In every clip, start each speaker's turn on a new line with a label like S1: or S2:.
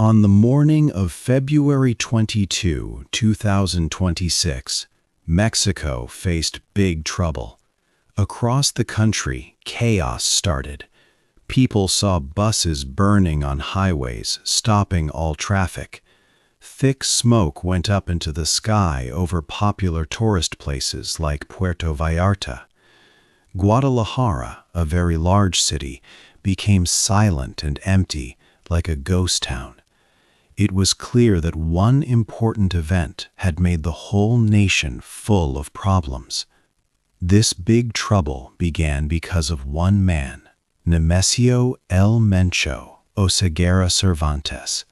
S1: On the morning of February 22, 2026, Mexico faced big trouble. Across the country, chaos started. People saw buses burning on highways, stopping all traffic. Thick smoke went up into the sky over popular tourist places like Puerto Vallarta. Guadalajara, a very large city, became silent and empty, like a ghost town. It was clear that one important event had made the whole nation full of problems. This big trouble began because of one man, Nemesio El Mencho Oseguera Cervantes.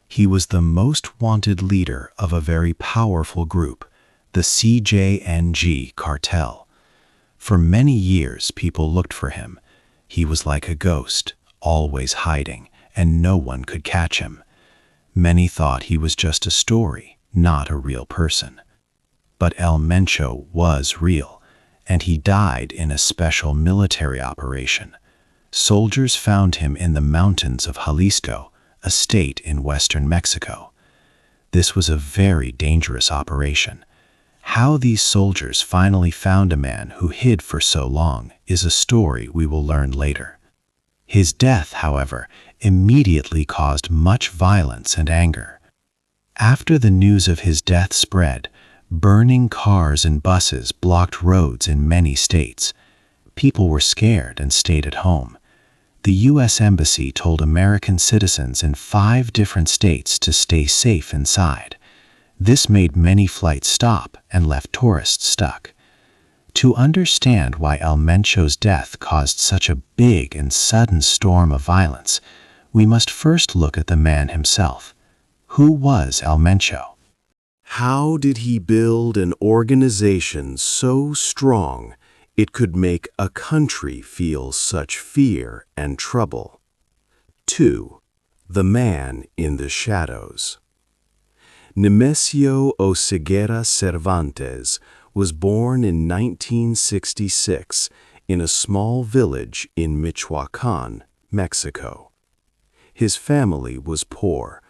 S1: He was the most wanted leader of a very powerful group, the CJNG Cartel. For many years, people looked for him. He was like a ghost, always hiding, and no one could catch him. Many thought he was just a story, not a real person. But El Mencho was real, and he died in a special military operation. Soldiers found him in the mountains of Jalisco, a state in western Mexico. This was a very dangerous operation. How these soldiers finally found a man who hid for so long is a story we will learn later. His death, however, immediately caused much violence and anger. After the news of his death spread, burning cars and buses blocked roads in many states. People were scared and stayed at home. The U.S. Embassy told American citizens in 5 different states to stay safe inside. This made many flights stop and left tourists stuck. To understand why El Mencho's death caused such a big and sudden storm of violence, we must first look at the man himself. Who was El Mencho?
S2: How did he build an organization so strong it could make a country feel such fear and trouble? 2. The man in the shadows. Nemesio Oseguera Cervantes was born in 1966 in a small village in Michoacán, Mexico. His family was poor,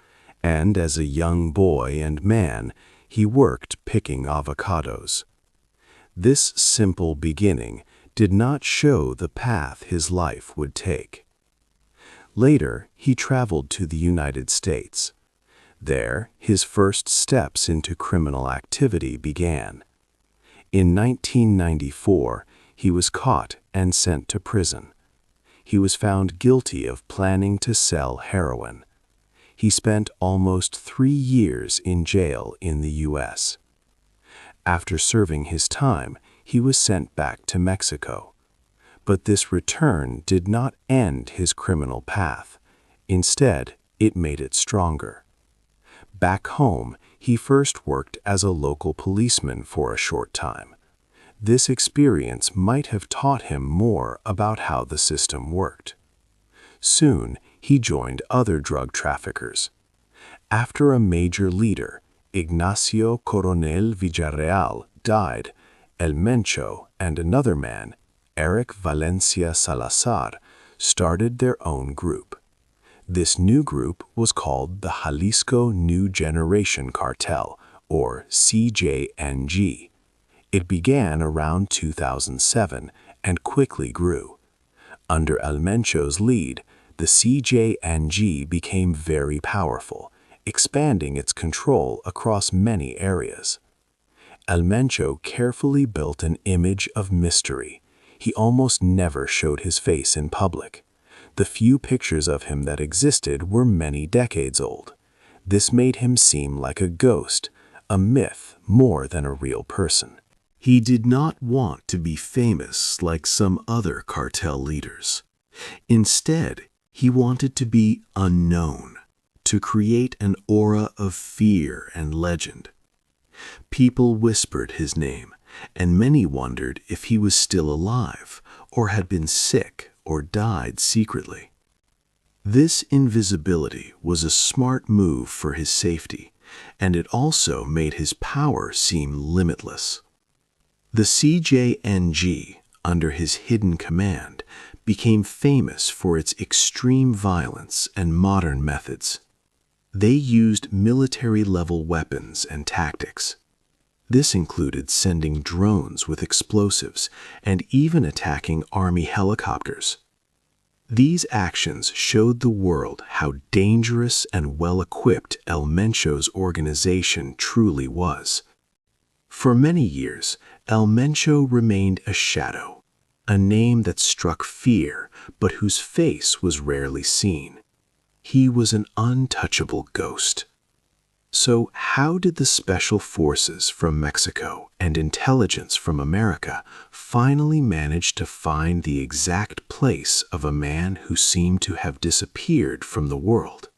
S2: and as a young boy and man, he worked picking avocados. This simple beginning did not show the path his life would take. Later, he traveled to the United States. There, his first steps into criminal activity began. In 1994, he was caught and sent to prison. He was found guilty of planning to sell heroin. He spent almost 3 years in jail in the U.S. After serving his time, he was sent back to Mexico. But this return did not end his criminal path. Instead, it made it stronger. Back home, he first worked as a local policeman for a short time. This experience might have taught him more about how the system worked. Soon, he joined other drug traffickers. After a major leader, Ignacio Coronel Villarreal, died, El Mencho and another man, Eric Valencia Salazar, started their own group. This new group was called the Jalisco New Generation Cartel, or CJNG. It began around 2007 and quickly grew. Under El Mencho's lead, the CJNG became very powerful, expanding its control across many areas. El Mencho carefully built an image of mystery. He almost never showed his face in public. The few pictures of him that existed were many decades old. This made him seem like a ghost, a myth more than a real person. He did not want to be famous like some other cartel leaders. Instead, he wanted to be unknown, to create an aura of fear and legend. People whispered his name, and many wondered if he was still alive or had been sick or died secretly. This invisibility was a smart move for his safety, and it also made his power seem limitless. The CJNG, under his hidden command, became famous for its extreme violence and modern methods. They used military-level weapons and tactics. This included sending drones with explosives and even attacking army helicopters. These actions showed the world how dangerous and well-equipped El Mencho's organization truly was. For many years, El Mencho remained a shadow, a name that struck fear but whose face was rarely seen. He was an untouchable ghost. So how did the special forces from Mexico and intelligence from America finally manage to find the exact place of a man who seemed to have disappeared from the world?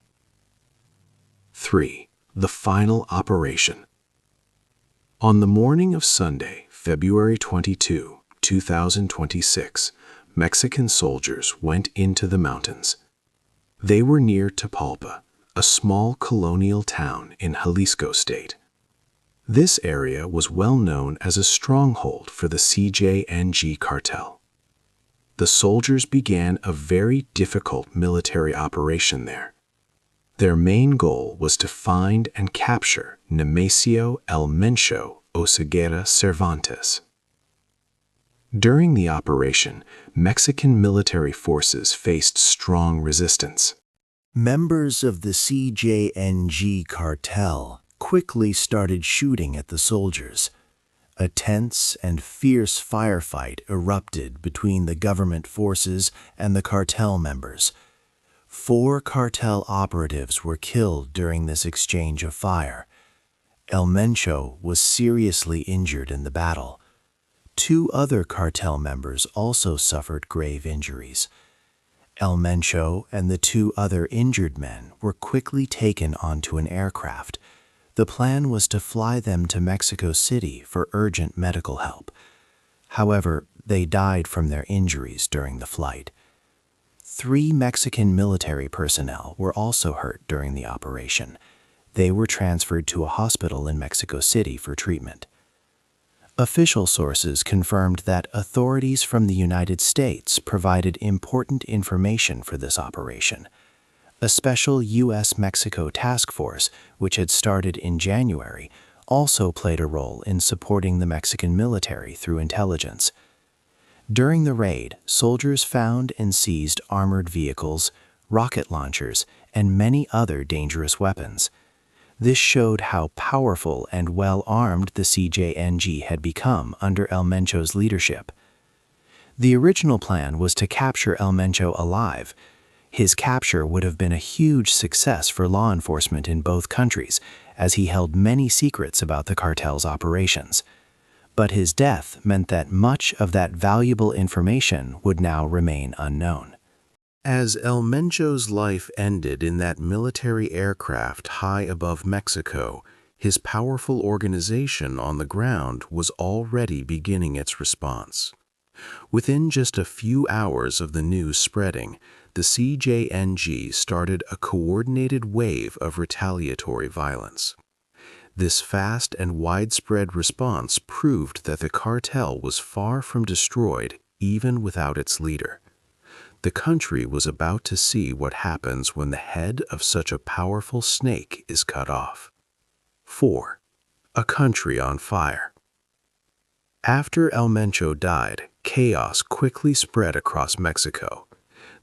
S2: 3. The final operation. On the morning of Sunday, February 22, 2026, Mexican soldiers went into the mountains. They were near Tapalpa, a small colonial town in Jalisco state. This area was well known as a stronghold for the CJNG cartel. The soldiers began a very difficult military operation there. Their main goal was to find and capture Nemesio El Mencho Oseguera Cervantes. During the operation, Mexican military forces faced strong resistance.
S1: Members of the CJNG cartel quickly started shooting at the soldiers. A tense and fierce firefight erupted between the government forces and the cartel members. 4 cartel operatives were killed during this exchange of fire. El Mencho was seriously injured in the battle. 2 other cartel members also suffered grave injuries. El Mencho and the 2 other injured men were quickly taken onto an aircraft. The plan was to fly them to Mexico City for urgent medical help. However, they died from their injuries during the flight. 3 Mexican military personnel were also hurt during the operation. They were transferred to a hospital in Mexico City for treatment. Official sources confirmed that authorities from the United States provided important information for this operation. A special U.S.-Mexico task force, which had started in January, also played a role in supporting the Mexican military through intelligence. During the raid, soldiers found and seized armored vehicles, rocket launchers, and many other dangerous weapons. This showed how powerful and well-armed the CJNG had become under El Mencho's leadership. The original plan was to capture El Mencho alive. His capture would have been a huge success for law enforcement in both countries, as he held many secrets about the cartel's operations. But his death meant that much of that valuable information would now remain unknown.
S2: As El Mencho's life ended in that military aircraft high above Mexico, his powerful organization on the ground was already beginning its response. Within just a few hours of the news spreading, the CJNG started a coordinated wave of retaliatory violence. This fast and widespread response proved that the cartel was far from destroyed even without its leader. The country was about to see what happens when the head of such a powerful snake is cut off. 4. A country on fire. After El Mencho died, chaos quickly spread across Mexico.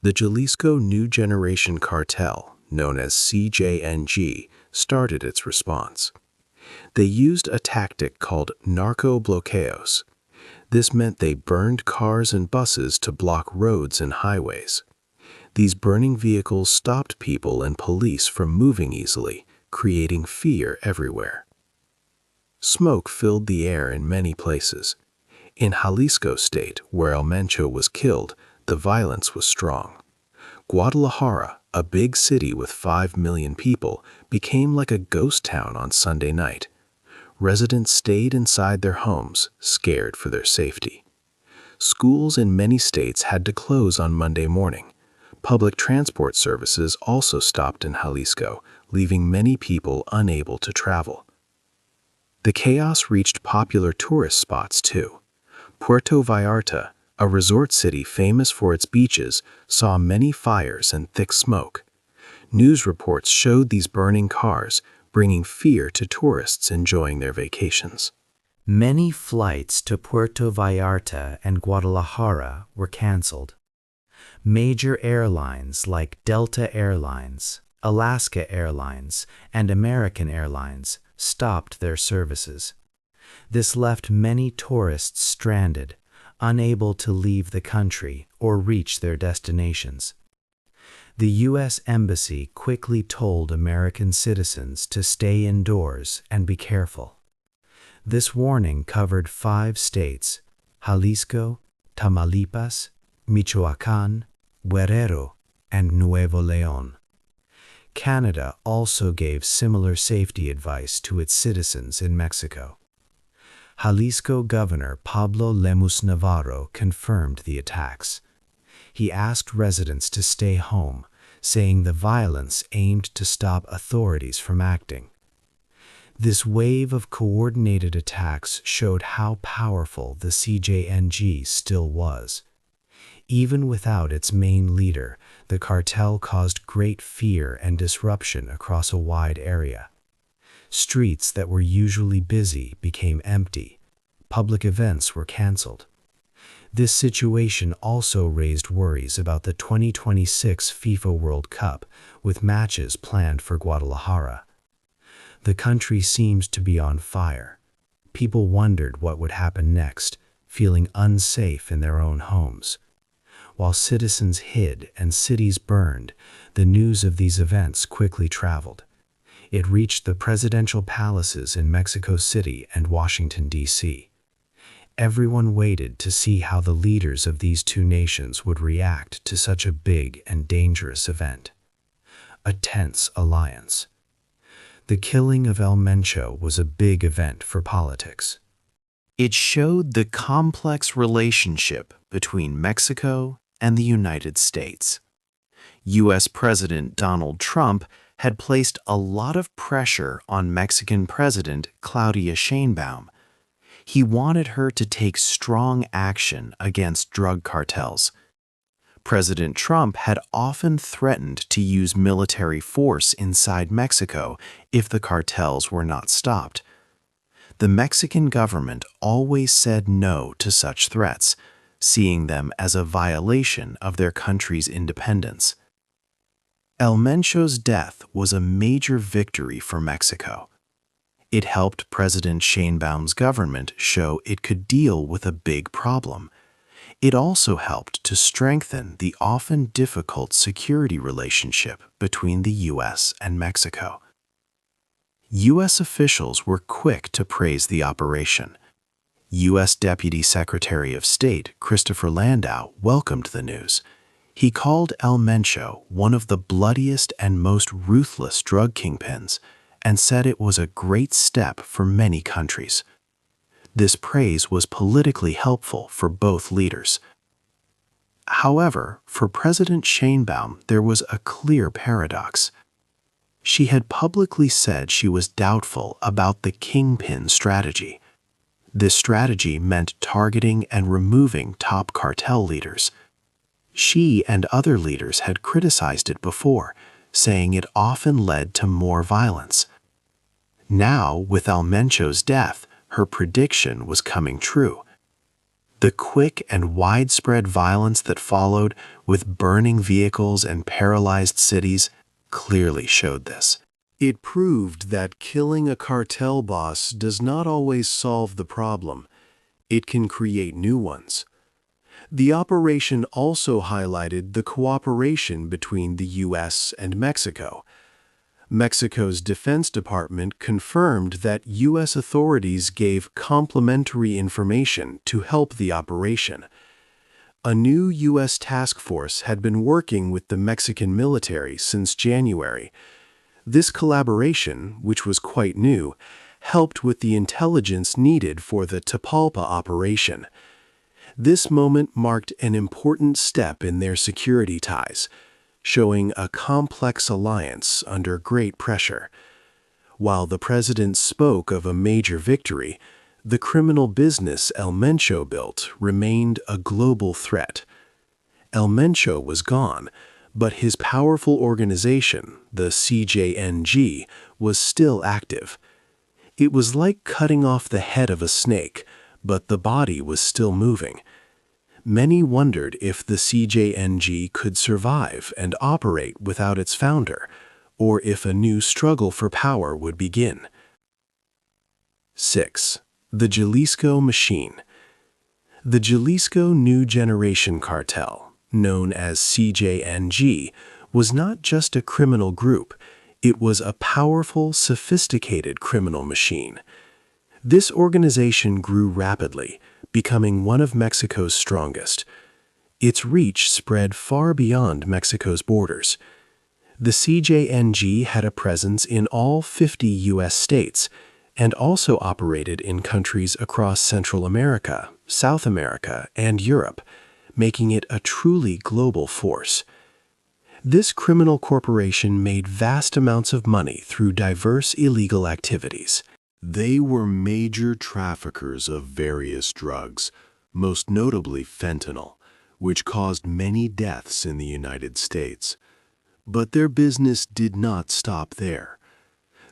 S2: The Jalisco New Generation Cartel, known as CJNG, started its response. They used a tactic called narco-bloqueos. This meant they burned cars and buses to block roads and highways. These burning vehicles stopped people and police from moving easily, creating fear everywhere. Smoke filled the air in many places. In Jalisco state, where El Mencho was killed, the violence was strong. Guadalajara, a big city with 5 million people, became like a ghost town on Sunday night. Residents stayed inside their homes, scared for their safety. Schools in many states had to close on Monday morning. Public transport services also stopped in Jalisco, leaving many people unable to travel. The chaos reached popular tourist spots too. Puerto Vallarta, a resort city famous for its beaches, saw many fires and thick smoke. News reports showed these burning cars, bringing fear to tourists enjoying their vacations.
S3: Many flights to Puerto Vallarta and Guadalajara were canceled. Major airlines like Delta Airlines, Alaska Airlines, and American Airlines stopped their services. This left many tourists stranded, unable to leave the country or reach their destinations. The U.S. Embassy quickly told American citizens to stay indoors and be careful. This warning covered 5 states: Jalisco, Tamaulipas, Michoacán, Guerrero, and Nuevo León. Canada also gave similar safety advice to its citizens in Mexico. Jalisco Governor Pablo Lemus Navarro confirmed the attacks. He asked residents to stay home, saying the violence aimed to stop authorities from acting. This wave of coordinated attacks showed how powerful the CJNG still was. Even without its main leader, the cartel caused great fear and disruption across a wide area. Streets that were usually busy became empty. Public events were canceled. This situation also raised worries about the 2026 FIFA World Cup, with matches planned for Guadalajara. The country seemed to be on fire. People wondered what would happen next, feeling unsafe in their own homes. While citizens hid and cities burned, the news of these events quickly traveled. It reached the presidential palaces in Mexico City and Washington, D.C. Everyone waited to see how the leaders of these two nations would react to such a big and dangerous event. A tense alliance. The killing of Mencho was a big event for politics.
S1: It showed the complex relationship between Mexico and the United States. U.S. President Donald Trump had placed a lot of pressure on Mexican President Claudia Sheinbaum. He wanted her to take strong action against drug cartels. President Trump had often threatened to use military force inside Mexico if the cartels were not stopped. The Mexican government always said no to such threats, seeing them as a violation of their country's independence. Mencho's death was a major victory for Mexico. It helped President Sheinbaum's government show it could deal with a big problem. It also helped to strengthen the often difficult security relationship between the U.S. and Mexico. U.S. officials were quick to praise the operation. U.S. Deputy Secretary of State Christopher Landau welcomed the news. He called Mencho one of the bloodiest and most ruthless drug kingpins and said it was a great step for many countries. This praise was politically helpful for both leaders. However, for President Sheinbaum, there was a clear paradox. She had publicly said she was doubtful about the kingpin strategy. This strategy meant targeting and removing top cartel leaders. She and other leaders had criticized it before, saying it often led to more violence. Now, with Mencho's death, her prediction was coming true. The quick and widespread violence that followed, with burning vehicles and paralyzed cities, clearly showed this. It proved that killing a cartel boss does not always solve the problem. It can create new ones. The operation also highlighted the cooperation between the U.S. and Mexico. Mexico's Defense Department confirmed that U.S. authorities gave complementary information to help the operation. A new U.S. task force had been working with the Mexican military since January. This collaboration, which was quite new, helped with the intelligence needed for the Tapalpa operation. This moment marked an important step in their security ties, showing a complex alliance under great pressure. While the president spoke of a major victory, the criminal business Mencho built remained a global threat. Mencho was gone,
S2: But his powerful organization, the CJNG, was still active. It was like cutting off the head of a snake, but the body was still moving. Many wondered if the CJNG could survive and operate without its founder, or if a new struggle for power would begin. 6. The Jalisco Machine. The Jalisco New Generation Cartel, known as CJNG, was not just a criminal group, it was a powerful, sophisticated criminal machine. This organization grew rapidly, becoming one of Mexico's strongest. Its reach spread far beyond Mexico's borders. The CJNG had a presence in all 50 U.S. states and also operated in countries across Central America, South America, and Europe, making it a truly global force. This criminal corporation made vast amounts of money through diverse illegal activities.
S1: They were major traffickers of various drugs, most notably fentanyl, which caused many deaths in the United States. But their business did not stop there.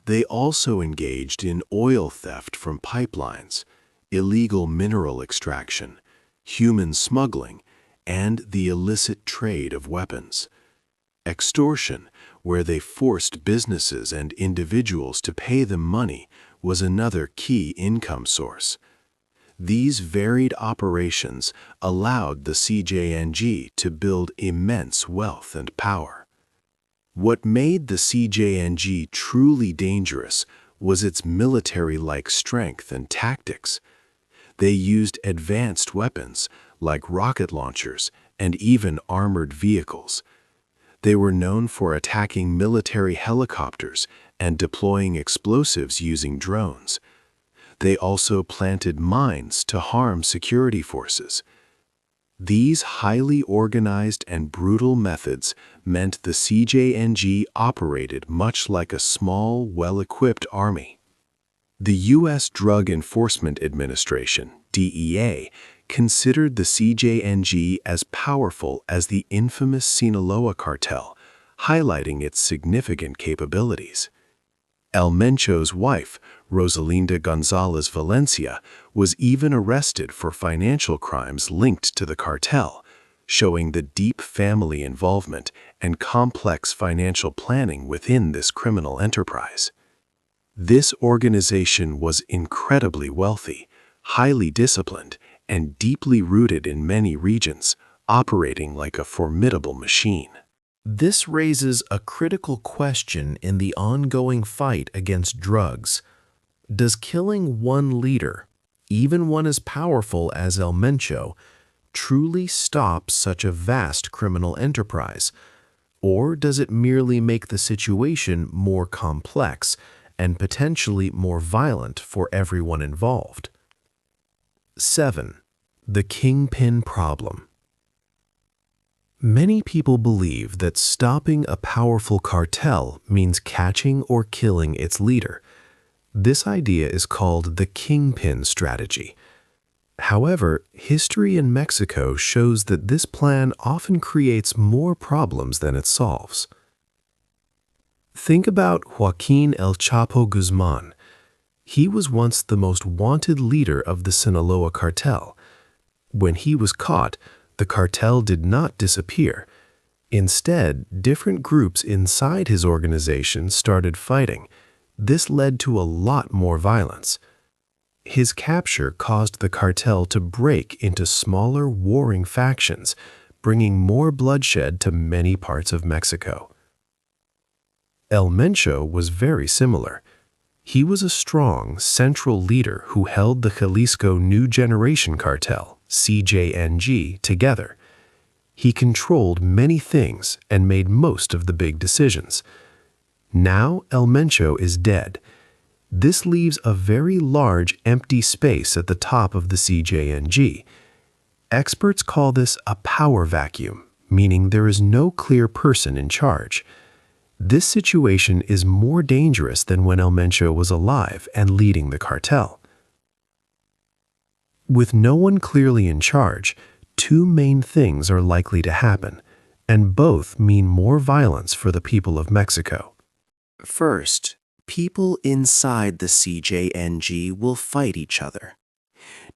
S1: They also engaged in oil theft from pipelines, illegal mineral extraction, human smuggling, and the illicit trade of weapons. Extortion, where they forced businesses and individuals to pay them money, was another key income source. These varied operations allowed the CJNG to build immense wealth and power. What made the CJNG truly dangerous was its military-like strength and tactics. They used advanced weapons like rocket launchers and even armored vehicles. They were known for attacking military helicopters and deploying explosives using drones. They also planted mines to harm security forces. These highly organized and brutal methods meant the CJNG operated much like a small, well-equipped army. The U.S. Drug Enforcement Administration, DEA, considered the CJNG as powerful as the infamous Sinaloa cartel, highlighting its significant capabilities. El Mencho's wife, Rosalinda Gonzalez Valencia, was even arrested for financial crimes linked to the cartel, showing the deep family involvement and complex financial planning within this criminal enterprise. This organization was incredibly wealthy, highly disciplined, and deeply rooted in many regions, operating like a formidable machine. This raises a critical question in the ongoing fight against drugs. Does killing one leader, even one as powerful as El Mencho, truly stop such a vast criminal enterprise? Or does it merely make the situation more complex and potentially more violent for everyone involved? 7. The kingpin problem. Many people believe that stopping a powerful cartel means catching or killing its leader. This idea is called the kingpin strategy. However, history in Mexico shows that this plan often creates more problems than it solves. Think about Joaquin El Chapo Guzman. He was once the most wanted leader of the Sinaloa cartel. When he was caught, the cartel did not disappear. Instead, different groups inside his organization started fighting. This led to a lot more violence. His capture caused the cartel to break into smaller warring factions, bringing more bloodshed to many parts of Mexico. El Mencho was very similar. He was a strong, central leader who held the Jalisco New Generation Cartel, CJNG, together. He controlled many things and made most of the big decisions. Now El Mencho is dead. This leaves a very large empty space at the top of the CJNG. Experts call this a power vacuum, meaning there is no clear person in charge. This situation is more dangerous than when El Mencho was alive and leading the cartel. With no one clearly in charge, two main things are likely to happen:
S2: and both mean more violence for the people of Mexico.
S4: First, people inside the CJNG will fight each other.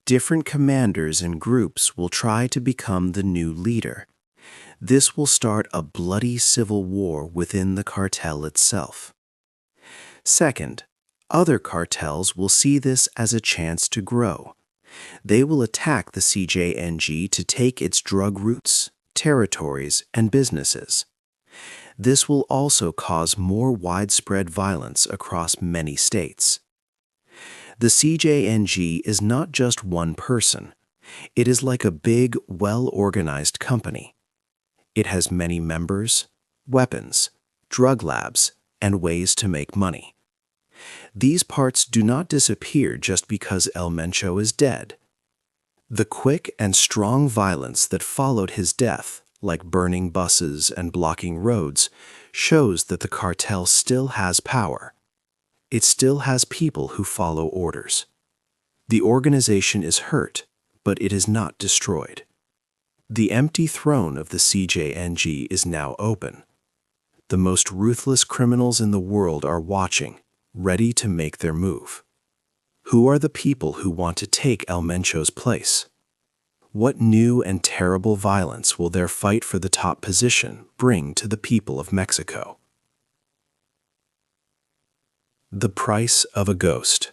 S4: Different commanders and groups will try to become the new leader. This will start a bloody civil war within the cartel itself. Second, other cartels will see this as a chance to grow. They will attack the CJNG to take its drug routes, territories, and businesses. This will also cause more widespread violence across many states. The CJNG is not just one person. It is like a big, well-organized company. It has many members, weapons, drug labs, and ways to make money. These parts do not disappear just because El Mencho is dead. The quick and strong violence that followed his death, like burning buses and blocking roads, shows that the cartel still has power. It still has people who follow orders. The organization is hurt, but it is not destroyed. The empty throne of the CJNG is now open. The most ruthless criminals in the world are watching, ready to make their move. Who are the people who want to take El Mencho's place? What new and terrible violence will their fight for the top position bring to the people of Mexico? The price of a ghost.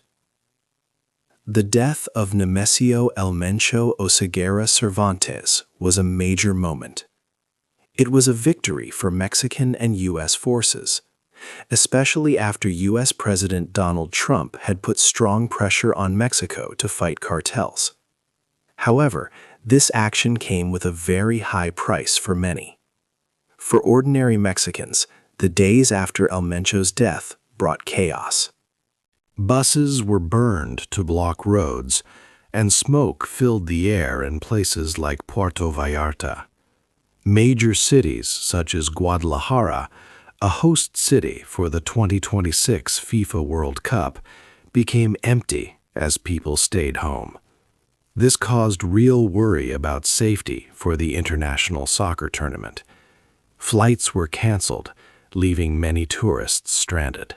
S4: The death of Nemesio El Mencho Oseguera Cervantes was a major moment. It was a victory for Mexican and U.S. forces, especially after U.S. President Donald Trump had put strong pressure on Mexico to fight cartels. However, this action came with a very high price for many. For ordinary Mexicans, the days after El Mencho's death brought chaos.
S2: Buses were burned to block roads, and smoke filled the air in places like Puerto Vallarta. Major cities such as Guadalajara, a host city for the 2026 FIFA World Cup, became empty as people stayed home. This caused real worry about safety for the international soccer tournament. Flights were canceled, leaving many tourists stranded.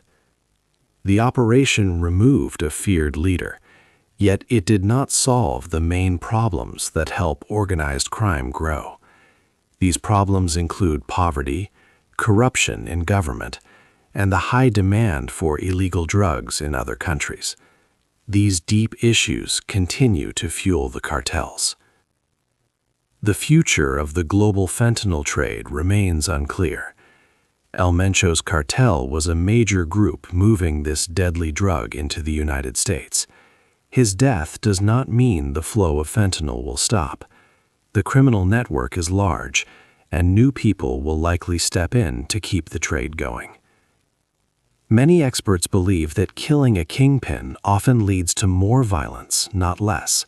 S2: The operation removed a feared leader, yet it did not solve the main problems that help organized crime grow. These problems include poverty, corruption in government, and the high demand for illegal drugs in other countries. These deep issues continue to fuel the cartels. The future of the global fentanyl trade remains unclear. El Mencho's cartel was a major group moving this deadly drug into the United States. His death does not mean the flow of fentanyl will stop. The criminal network is large, and new people will likely step in to keep the trade going. Many experts believe that killing a kingpin often leads to more violence, not less.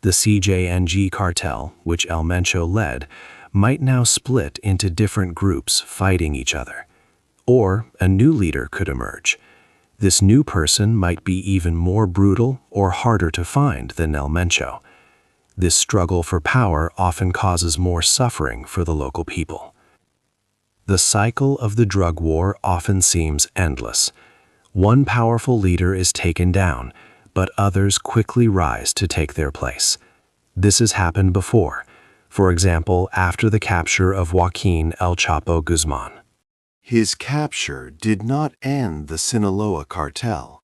S2: The CJNG cartel, which El Mencho led, might now split into different groups fighting each other. Or a new leader could emerge. This new person might be even more brutal or harder to find than El Mencho. This struggle for power often causes more suffering for the local people. The cycle of the drug war often seems endless. One powerful leader is taken down, but others quickly rise to take their place. This has happened before. For example, after the capture of Joaquin El Chapo Guzman.
S5: His capture did not end the Sinaloa cartel.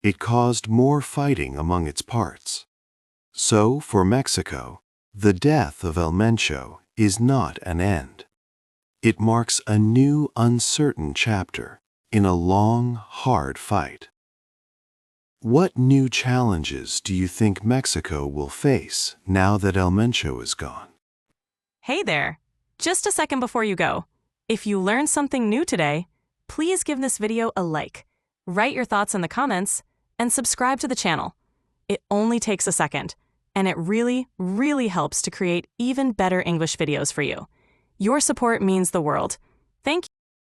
S5: It caused more fighting among its parts. So, for Mexico, the death of El Mencho is not an end. It marks a new, uncertain chapter in a long, hard fight. What new challenges do you think Mexico will face now that El Mencho is gone?
S6: Hey there! Just a second before you go. If you learned something new today, please give this video a like, write your thoughts in the comments, and subscribe to the channel. It only takes a second, and it really, really helps to create even better English videos for you. Your support means the world. Thank you.